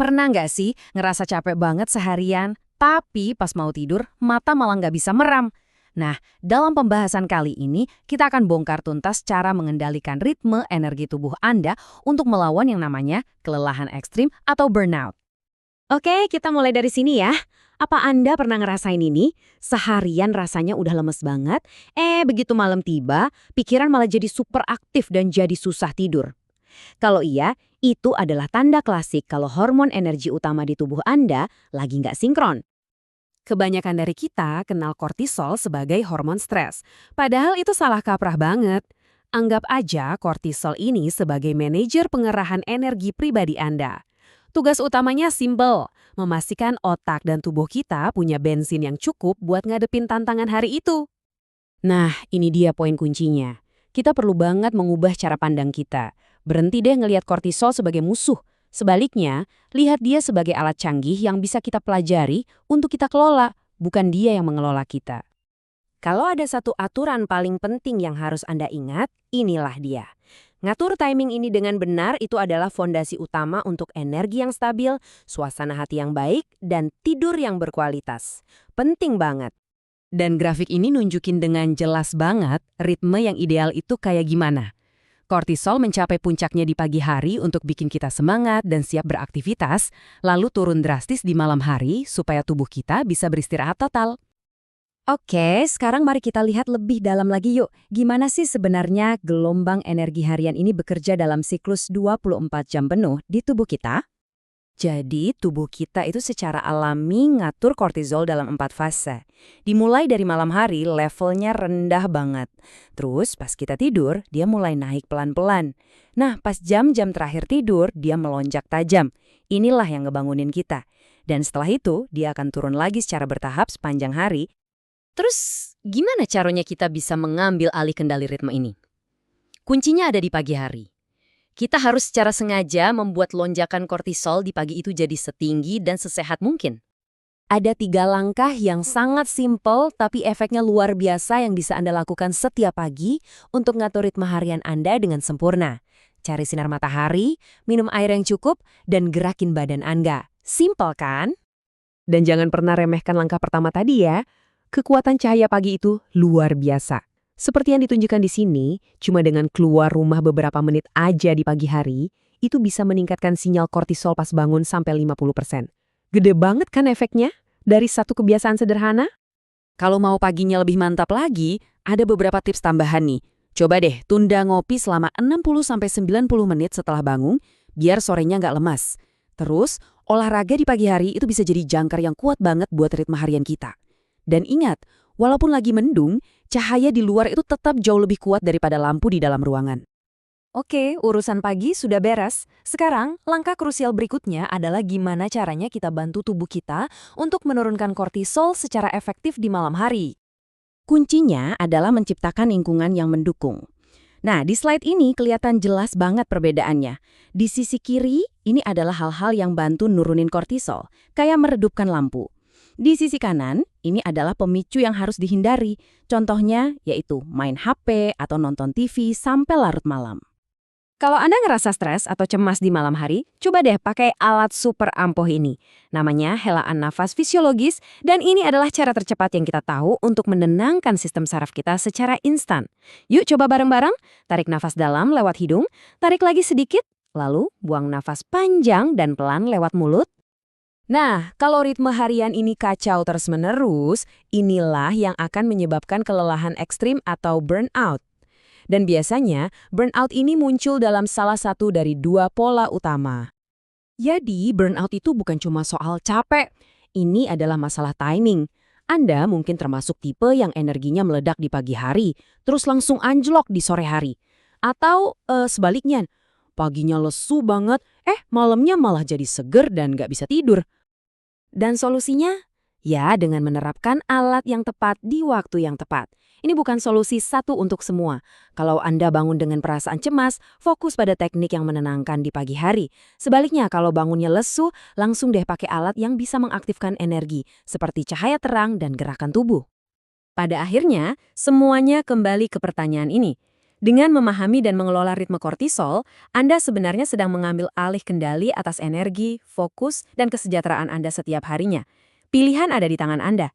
Pernah nggak sih ngerasa capek banget seharian, tapi pas mau tidur, mata malah nggak bisa meram? Nah, dalam pembahasan kali ini, kita akan bongkar tuntas cara mengendalikan ritme energi tubuh Anda untuk melawan yang namanya kelelahan ekstrim atau burnout. Oke, kita mulai dari sini ya. Apa Anda pernah ngerasain ini? Seharian rasanya udah lemes banget, begitu malam tiba, pikiran malah jadi super aktif dan jadi susah tidur. Kalau iya, itu adalah tanda klasik kalau hormon energi utama di tubuh Anda lagi nggak sinkron. Kebanyakan dari kita kenal kortisol sebagai hormon stres. Padahal itu salah kaprah banget. Anggap aja kortisol ini sebagai manajer pengerahan energi pribadi Anda. Tugas utamanya simpel, memastikan otak dan tubuh kita punya bensin yang cukup buat ngadepin tantangan hari itu. Nah, ini dia poin kuncinya. Kita perlu banget mengubah cara pandang kita. Berhenti deh ngelihat kortisol sebagai musuh. Sebaliknya, lihat dia sebagai alat canggih yang bisa kita pelajari untuk kita kelola, bukan dia yang mengelola kita. Kalau ada satu aturan paling penting yang harus Anda ingat, inilah dia. Ngatur timing ini dengan benar itu adalah fondasi utama untuk energi yang stabil, suasana hati yang baik, dan tidur yang berkualitas. Penting banget. Dan grafik ini nunjukin dengan jelas banget ritme yang ideal itu kayak gimana. Kortisol mencapai puncaknya di pagi hari untuk bikin kita semangat dan siap beraktivitas, lalu turun drastis di malam hari supaya tubuh kita bisa beristirahat total. Oke, sekarang mari kita lihat lebih dalam lagi yuk. Gimana sih sebenarnya gelombang energi harian ini bekerja dalam siklus 24 jam penuh di tubuh kita? Jadi, tubuh kita itu secara alami ngatur kortisol dalam 4 fase. Dimulai dari malam hari, levelnya rendah banget. Terus, pas kita tidur, dia mulai naik pelan-pelan. Nah, pas jam-jam terakhir tidur, dia melonjak tajam. Inilah yang ngebangunin kita. Dan setelah itu, dia akan turun lagi secara bertahap sepanjang hari. Terus, gimana caranya kita bisa mengambil alih kendali ritme ini? Kuncinya ada di pagi hari. Kita harus secara sengaja membuat lonjakan kortisol di pagi itu jadi setinggi dan sesehat mungkin. Ada 3 langkah yang sangat simpel tapi efeknya luar biasa yang bisa Anda lakukan setiap pagi untuk ngatur ritme harian Anda dengan sempurna. Cari sinar matahari, minum air yang cukup, dan gerakin badan Anda. Simpel kan? Dan jangan pernah remehkan langkah pertama tadi ya. Kekuatan cahaya pagi itu luar biasa. Seperti yang ditunjukkan di sini, cuma dengan keluar rumah beberapa menit aja di pagi hari, itu bisa meningkatkan sinyal kortisol pas bangun sampai 50%. Gede banget kan efeknya? Dari satu kebiasaan sederhana? Kalau mau paginya lebih mantap lagi, ada beberapa tips tambahan nih. Coba deh tunda ngopi selama 60-90 menit setelah bangun, biar sorenya nggak lemas. Terus, olahraga di pagi hari itu bisa jadi jangkar yang kuat banget buat ritme harian kita. Dan ingat, walaupun lagi mendung, cahaya di luar itu tetap jauh lebih kuat daripada lampu di dalam ruangan. Oke, urusan pagi sudah beres. Sekarang, langkah krusial berikutnya adalah gimana caranya kita bantu tubuh kita untuk menurunkan kortisol secara efektif di malam hari. Kuncinya adalah menciptakan lingkungan yang mendukung. Nah, di slide ini kelihatan jelas banget perbedaannya. Di sisi kiri, ini adalah hal-hal yang bantu nurunin kortisol, kayak meredupkan lampu. Di sisi kanan, ini adalah pemicu yang harus dihindari. Contohnya yaitu main HP atau nonton TV sampai larut malam. Kalau Anda ngerasa stres atau cemas di malam hari, coba deh pakai alat super ampuh ini. Namanya helaan nafas fisiologis, dan ini adalah cara tercepat yang kita tahu untuk menenangkan sistem saraf kita secara instan. Yuk coba bareng-bareng, tarik nafas dalam lewat hidung, tarik lagi sedikit, lalu buang nafas panjang dan pelan lewat mulut. Nah, kalau ritme harian ini kacau terus-menerus, inilah yang akan menyebabkan kelelahan ekstrim atau burnout. Dan biasanya, burnout ini muncul dalam salah satu dari 2 pola utama. Jadi, burnout itu bukan cuma soal capek. Ini adalah masalah timing. Anda mungkin termasuk tipe yang energinya meledak di pagi hari, terus langsung anjlok di sore hari. Atau sebaliknya, paginya lesu banget, malamnya malah jadi seger dan nggak bisa tidur. Dan solusinya? Ya, dengan menerapkan alat yang tepat di waktu yang tepat. Ini bukan solusi satu untuk semua. Kalau Anda bangun dengan perasaan cemas, fokus pada teknik yang menenangkan di pagi hari. Sebaliknya, kalau bangunnya lesu, langsung deh pakai alat yang bisa mengaktifkan energi, seperti cahaya terang dan gerakan tubuh. Pada akhirnya, semuanya kembali ke pertanyaan ini. Dengan memahami dan mengelola ritme kortisol, Anda sebenarnya sedang mengambil alih kendali atas energi, fokus, dan kesejahteraan Anda setiap harinya. Pilihan ada di tangan Anda.